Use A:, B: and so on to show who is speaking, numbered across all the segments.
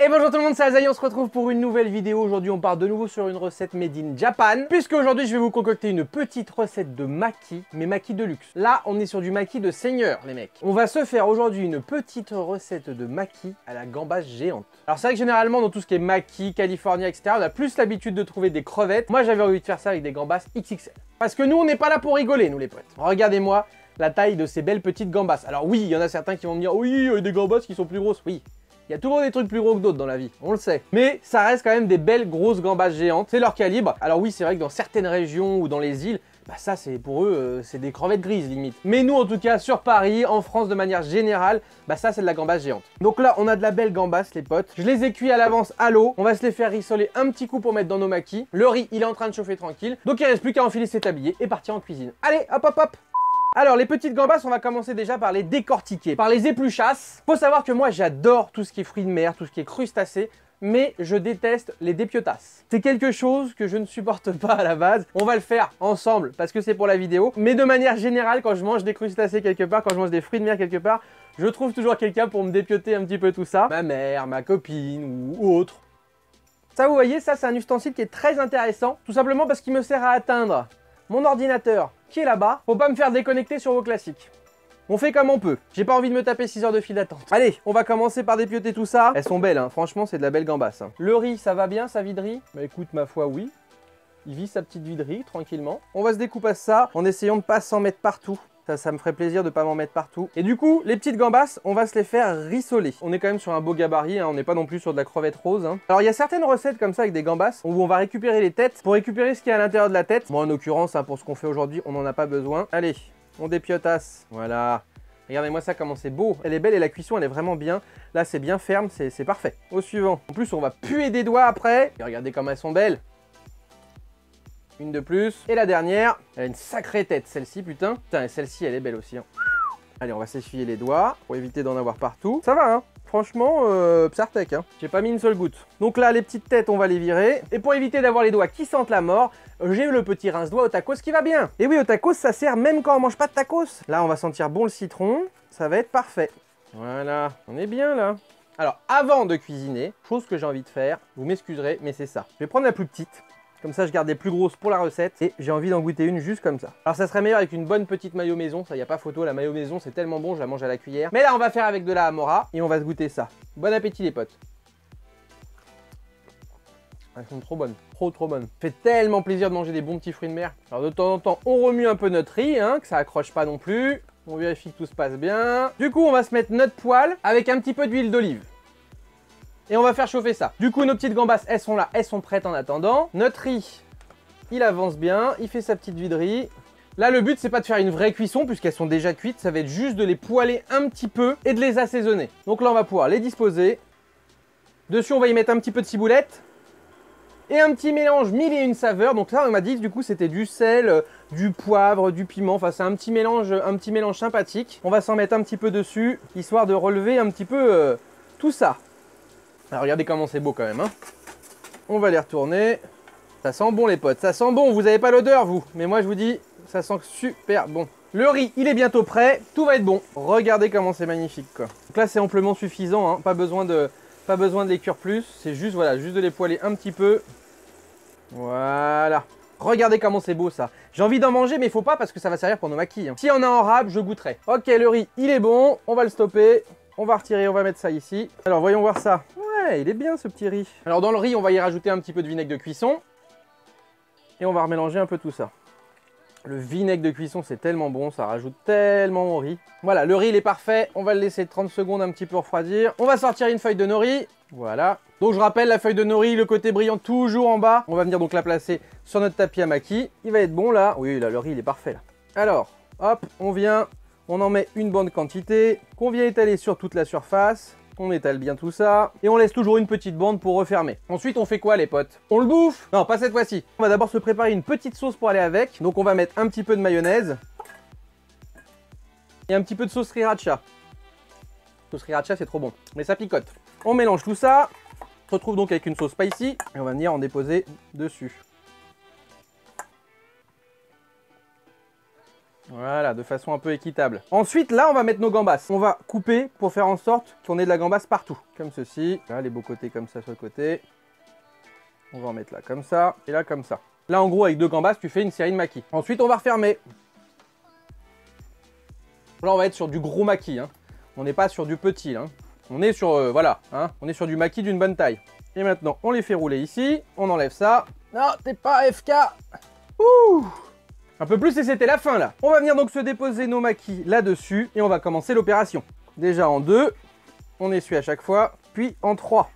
A: Et bonjour tout le monde, c'est Azaï, on se retrouve pour une nouvelle vidéo. Aujourd'hui on part de nouveau sur une recette made in Japan, puisque aujourd'hui je vais vous concocter une petite recette de maki, mais maki de luxe. Là on est sur du maki de seigneur les mecs. On va se faire aujourd'hui une petite recette de maki à la gambasse géante. Alors c'est vrai que généralement dans tout ce qui est maki, California, etc. on a plus l'habitude de trouver des crevettes. Moi j'avais envie de faire ça avec des gambasses XXL. Parce que nous on n'est pas là pour rigoler nous les potes. Regardez-moi la taille de ces belles petites gambasses. Alors oui, il y en a certains qui vont me dire oui, des gambasses qui sont plus grosses, oui. Il y a toujours des trucs plus gros que d'autres dans la vie, on le sait. Mais ça reste quand même des belles grosses gambasses géantes, c'est leur calibre. Alors oui, c'est vrai que dans certaines régions ou dans les îles, bah ça c'est pour eux, c'est des crevettes grises limite. Mais nous en tout cas, sur Paris, en France de manière générale, bah ça c'est de la gambasse géante. Donc là, on a de la belle gambasse les potes. Je les ai cuits à l'avance à l'eau. On va se les faire rissoler un petit coup pour mettre dans nos makis. Le riz, il est en train de chauffer tranquille. Donc il reste plus qu'à enfiler ses tabliers et partir en cuisine. Allez, hop hop hop. Alors les petites gambasses, on va commencer déjà par les décortiquer, par les épluchasses. Faut savoir que moi j'adore tout ce qui est fruits de mer, tout ce qui est crustacés, mais je déteste les dépiotasses. C'est quelque chose que je ne supporte pas à la base. On va le faire ensemble parce que c'est pour la vidéo. Mais de manière générale, quand je mange des crustacés quelque part, quand je mange des fruits de mer quelque part, je trouve toujours quelqu'un pour me dépioter un petit peu tout ça. Ma mère, ma copine ou autre. Ça vous voyez, ça c'est un ustensile qui est très intéressant, tout simplement parce qu'il me sert à atteindre mon ordinateur qui est là-bas. Faut pas me faire déconnecter sur vos classiques. On fait comme on peut. J'ai pas envie de me taper 6 heures de file d'attente. Allez, on va commencer par dépioter tout ça. Elles sont belles, hein. Franchement, c'est de la belle gambasse. Hein. Le riz, ça va bien, sa vie de riz? Bah écoute, ma foi, oui. Il vit sa petite vie de riz, tranquillement. On va se découper ça en essayant de pas s'en mettre partout. Ça me ferait plaisir de pas m'en mettre partout. Et du coup, les petites gambasses, on va se les faire rissoler. On est quand même sur un beau gabarit, hein, on n'est pas non plus sur de la crevette rose. Hein. Alors il y a certaines recettes comme ça avec des gambasses où on va récupérer les têtes pour récupérer ce qu'il y a à l'intérieur de la tête. Moi en l'occurrence, hein, pour ce qu'on fait aujourd'hui, on n'en a pas besoin. Allez, on dépiotasse. Voilà. Regardez-moi ça, comment c'est beau. Elle est belle et la cuisson, elle est vraiment bien. Là, c'est bien ferme, c'est parfait. Au suivant. En plus, on va puer des doigts après. Et regardez comme elles sont belles. Une de plus. Et la dernière, elle a une sacrée tête, celle-ci, putain. Putain, et celle-ci, elle est belle aussi. Hein. Allez, on va s'essuyer les doigts pour éviter d'en avoir partout. Ça va, hein. Franchement, Psartec, hein. J'ai pas mis une seule goutte. Donc là, les petites têtes, on va les virer. Et pour éviter d'avoir les doigts qui sentent la mort, j'ai le petit rince-doigt au tacos qui va bien. Et oui, au tacos, ça sert même quand on mange pas de tacos. Là, on va sentir bon le citron. Ça va être parfait. Voilà, on est bien là. Alors, avant de cuisiner, chose que j'ai envie de faire, vous m'excuserez, mais c'est ça. Je vais prendre la plus petite. Comme ça, je garde les plus grosses pour la recette et j'ai envie d'en goûter une juste comme ça. Alors, ça serait meilleur avec une bonne petite mayo maison. Ça, y a pas photo. La mayo maison, c'est tellement bon, je la mange à la cuillère. Mais là, on va faire avec de la Amora et on va se goûter ça. Bon appétit, les potes. Elles sont trop bonnes. Trop bonnes. Ça fait tellement plaisir de manger des bons petits fruits de mer. Alors, de temps en temps, on remue un peu notre riz, hein, que ça accroche pas non plus. On vérifie que tout se passe bien. Du coup, on va se mettre notre poêle avec un petit peu d'huile d'olive. Et on va faire chauffer ça. Du coup, nos petites gambasses, elles sont là, elles sont prêtes en attendant. Notre riz, il avance bien, il fait sa petite vie de riz. Là, le but, c'est pas de faire une vraie cuisson, puisqu'elles sont déjà cuites. Ça va être juste de les poêler un petit peu et de les assaisonner. Donc là, on va pouvoir les disposer. Dessus, on va y mettre un petit peu de ciboulette. Et un petit mélange mille et une saveurs. Donc là, on m'a dit que du coup, c'était du sel, du poivre, du piment. Enfin, c'est un petit mélange sympathique. On va s'en mettre un petit peu dessus, histoire de relever un petit peu tout ça. Alors regardez comment c'est beau quand même, hein. On va les retourner. Ça sent bon les potes, ça sent bon, vous n'avez pas l'odeur vous. Mais moi je vous dis, ça sent super bon. Le riz, il est bientôt prêt, tout va être bon. Regardez comment c'est magnifique quoi. Donc là c'est amplement suffisant, hein. Pas besoin de les cuire plus. C'est juste, voilà, juste de les poêler un petit peu. Voilà. Regardez comment c'est beau ça. J'ai envie d'en manger mais il faut pas parce que ça va servir pour nos makis. Hein. Si on a en rab, je goûterai. Ok, le riz, il est bon, on va le stopper. On va retirer, on va mettre ça ici. Alors voyons voir ça. Ouais, il est bien ce petit riz. Alors dans le riz, on va y rajouter un petit peu de vinaigre de cuisson. Et on va remélanger un peu tout ça. Le vinaigre de cuisson, c'est tellement bon, ça rajoute tellement au riz. Voilà, le riz, il est parfait. On va le laisser 30 secondes un petit peu refroidir. On va sortir une feuille de nori. Voilà. Donc je rappelle, la feuille de nori, le côté brillant toujours en bas. On va venir donc la placer sur notre tapis à maki. Il va être bon là. Oui, là, le riz, il est parfait là. Alors, hop, on vient... On en met une bonne quantité, qu'on vient étaler sur toute la surface. On étale bien tout ça. Et on laisse toujours une petite bande pour refermer. Ensuite, on fait quoi les potes? On le bouffe? Non, pas cette fois-ci. On va d'abord se préparer une petite sauce pour aller avec. Donc on va mettre un petit peu de mayonnaise. Et un petit peu de sauce sriracha. Sauce sriracha, c'est trop bon. Mais ça picote. On mélange tout ça. On se retrouve donc avec une sauce spicy. Et on va venir en déposer dessus. Voilà, de façon un peu équitable. Ensuite, là, on va mettre nos gambas. On va couper pour faire en sorte qu'on ait de la gambasse partout. Comme ceci. Là, les beaux côtés comme ça sur le côté. On va en mettre là comme ça et là comme ça. Là, en gros, avec 2 gambas, tu fais une série de maquis. Ensuite, on va refermer. Là, on va être sur du gros maquis. Hein. On n'est pas sur du petit. Là. On est sur, voilà, hein, on est sur du maquis d'une bonne taille. Et maintenant, on les fait rouler ici. On enlève ça. Non, t'es pas FK. Ouh. Un peu plus et c'était la fin là. On va venir donc se déposer nos maquis là-dessus et on va commencer l'opération. Déjà en 2, on essuie à chaque fois, puis en 3.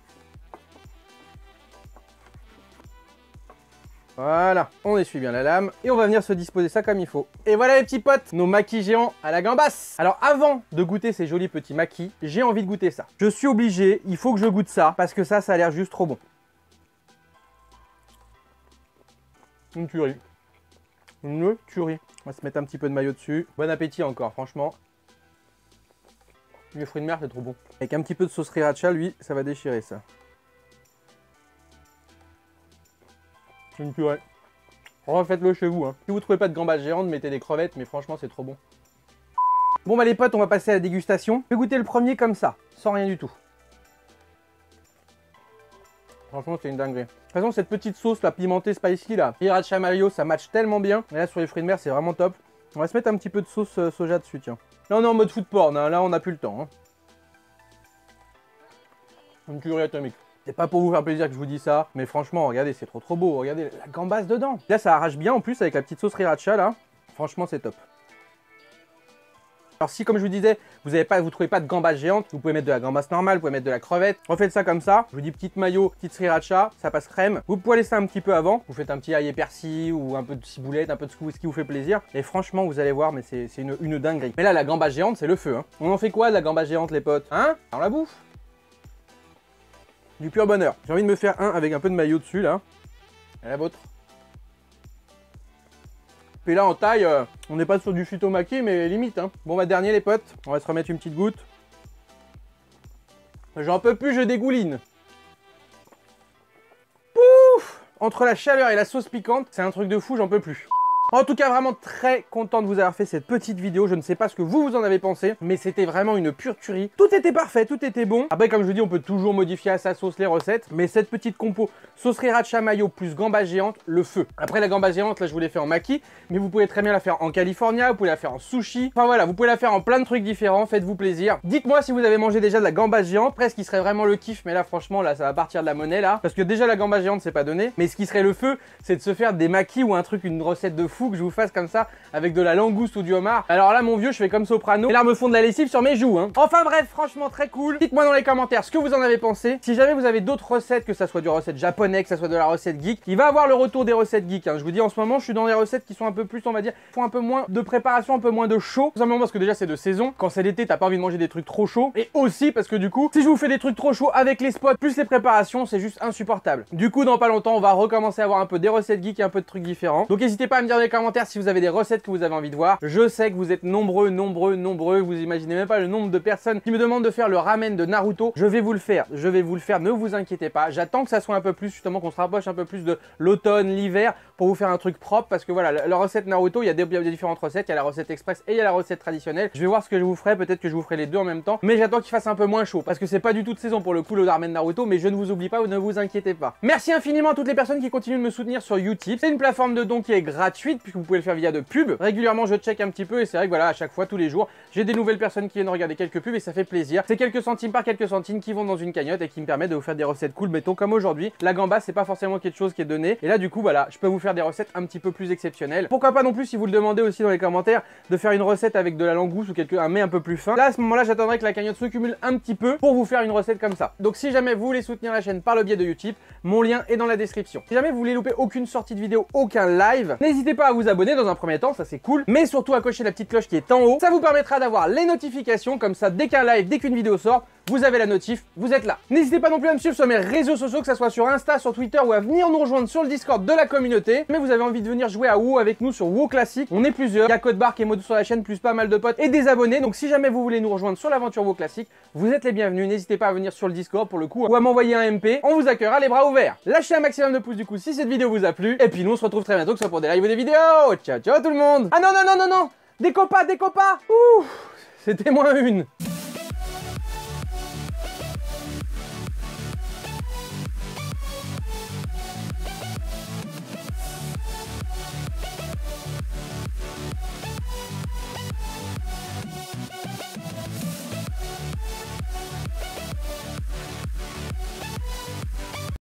A: Voilà, on essuie bien la lame et on va venir se disposer ça comme il faut. Et voilà les petits potes, nos maquis géants à la gambasse. Alors avant de goûter ces jolis petits maquis, j'ai envie de goûter ça. Je suis obligé, il faut que je goûte ça parce que ça a l'air juste trop bon. Une tuerie. Une tuerie. On va se mettre un petit peu de maillot dessus. Bon appétit encore, franchement. Les fruits de mer, c'est trop bon. Avec un petit peu de sauce sriracha, lui, ça va déchirer ça. C'est une purée. Refaites-le chez vous. Hein. Si vous trouvez pas de gambas géantes, mettez des crevettes, mais franchement, c'est trop bon. Bon bah les potes, on va passer à la dégustation. Je vais goûter le premier comme ça, sans rien du tout. Franchement, c'est une dinguerie. De toute façon, cette petite sauce là, pimentée, spicy là, sriracha mayo, ça match tellement bien. Et là, sur les fruits de mer, c'est vraiment top. On va se mettre un petit peu de sauce soja dessus, tiens. Là, on est en mode food porn, hein. Là, on n'a plus le temps. Hein. Une tuerie atomique. C'est pas pour vous faire plaisir que je vous dis ça, mais franchement, regardez, c'est trop beau. Regardez la gambasse dedans. Là, ça arrache bien en plus avec la petite sauce sriracha là. Franchement, c'est top. Alors si, comme je vous disais, vous trouvez pas de gambas géantes, vous pouvez mettre de la gambasse normale, vous pouvez mettre de la crevette. Refaites ça comme ça. Je vous dis petite mayo, petite sriracha, ça passe crème. Vous poêlez ça un petit peu avant. Vous faites un petit ail et persil ou un peu de ciboulette, un peu de ce qui vous fait plaisir. Et franchement, vous allez voir, mais c'est une dinguerie. Mais là, la gambasse géante, c'est le feu. Hein. On en fait quoi de la gambasse géante, les potes? Hein? On la bouffe? Du pur bonheur. J'ai envie de me faire un avec un peu de mayo dessus, là. Et la vôtre. Puis là, en taille, on n'est pas sur du futomaki, mais limite. Hein. Bon, bah, dernier, les potes. On va se remettre une petite goutte. J'en peux plus, je dégouline. Pouf! Entre la chaleur et la sauce piquante, c'est un truc de fou, j'en peux plus. En tout cas, vraiment très content de vous avoir fait cette petite vidéo. Je ne sais pas ce que vous en avez pensé, mais c'était vraiment une pure tuerie. Tout était parfait, tout était bon. Après, comme je vous dis, on peut toujours modifier à sa sauce les recettes, mais cette petite compo sauce sriracha mayo plus gambas géante, le feu. Après, la gambas géante, là, je vous l'ai fait en maki, mais vous pouvez très bien la faire en California, vous pouvez la faire en sushi. Enfin voilà, vous pouvez la faire en plein de trucs différents. Faites-vous plaisir. Dites-moi si vous avez mangé déjà de la gambas géante. Presque, qui serait vraiment le kiff, mais là, franchement, là, ça va partir de la monnaie là, parce que déjà la gambas géante, c'est pas donné. Mais ce qui serait le feu, c'est de se faire des makis ou un truc, une recette de fou que je vous fasse comme ça avec de la langouste ou du homard. Alors là, mon vieux, je fais comme Soprano. Les larmes font de la lessive sur mes joues. Hein. Enfin bref, franchement très cool. Dites-moi dans les commentaires ce que vous en avez pensé. Si jamais vous avez d'autres recettes, que ça soit du recette japonais, que ça soit de la recette geek, il va avoir le retour des recettes geek. Hein. Je vous dis, en ce moment, je suis dans des recettes qui sont un peu plus, on va dire, font un peu moins de préparation, un peu moins de chaud. Tout simplement parce que déjà, c'est de saison. Quand c'est l'été, t'as pas envie de manger des trucs trop chauds. Et aussi parce que du coup, si je vous fais des trucs trop chauds avec les spots plus les préparations, c'est juste insupportable. Du coup, dans pas longtemps, on va recommencer à avoir un peu des recettes geek et un peu de trucs différents. Donc n'hésitez pas à me dire dans les commentaires si vous avez des recettes que vous avez envie de voir. Je sais que vous êtes nombreux. Vous imaginez même pas le nombre de personnes qui me demandent de faire le ramen de Naruto. Je vais vous le faire. Ne vous inquiétez pas. J'attends que ça soit un peu plus, justement, qu'on se rapproche un peu plus de l'automne, l'hiver, pour vous faire un truc propre. Parce que voilà, la recette Naruto, il y a des différentes recettes. Il y a la recette express et il y a la recette traditionnelle. Je vais voir ce que je vous ferai. Peut-être que je vous ferai les deux en même temps. Mais j'attends qu'il fasse un peu moins chaud. Parce que c'est pas du tout de saison pour le coup, le ramen Naruto. Mais je ne vous oublie pas, ne vous inquiétez pas. Merci infiniment à toutes les personnes qui continuent de me soutenir sur Utip. C'est une plateforme de dons qui est gratuite, puisque vous pouvez le faire via de pubs. Régulièrement, je check un petit peu et c'est vrai que voilà, à chaque fois, tous les jours, j'ai des nouvelles personnes qui viennent regarder quelques pubs et ça fait plaisir. C'est quelques centimes par quelques centimes qui vont dans une cagnotte et qui me permettent de vous faire des recettes cool. Mettons comme aujourd'hui, la gambasse, c'est pas forcément quelque chose qui est donné. Et là, du coup, voilà, je peux vous faire des recettes un petit peu plus exceptionnelles. Pourquoi pas non plus, si vous le demandez aussi dans les commentaires, de faire une recette avec de la langouste ou un mets un peu plus fin. Là, à ce moment-là, j'attendrai que la cagnotte se cumule un petit peu pour vous faire une recette comme ça. Donc, si jamais vous voulez soutenir la chaîne par le biais de Utip, mon lien est dans la description. Si jamais vous voulez louper aucune sortie de vidéo, aucun live, n'hésitez pas à vous abonner dans un premier temps, ça c'est cool. Mais surtout à cocher la petite cloche qui est en haut. Ça vous permettra d'avoir les notifications, comme ça dès qu'un live, dès qu'une vidéo sort, vous avez la notif, vous êtes là. N'hésitez pas non plus à me suivre sur mes réseaux sociaux, que ça soit sur Insta, sur Twitter ou à venir nous rejoindre sur le Discord de la communauté. Mais vous avez envie de venir jouer à WoW avec nous sur WoW Classique, on est plusieurs. Il y a Codebark et Modou sur la chaîne, plus pas mal de potes et des abonnés. Donc si jamais vous voulez nous rejoindre sur l'aventure WoW Classique, vous êtes les bienvenus. N'hésitez pas à venir sur le Discord pour le coup ou à m'envoyer un MP. On vous accueillera les bras ouverts. Lâchez un maximum de pouces du coup si cette vidéo vous a plu. Et puis nous on se retrouve très bientôt, que ce soit pour des lives ou des vidéos. Ciao ciao tout le monde. Ah non non non non non. Des copas, des copas. Ouh, c'était moins une.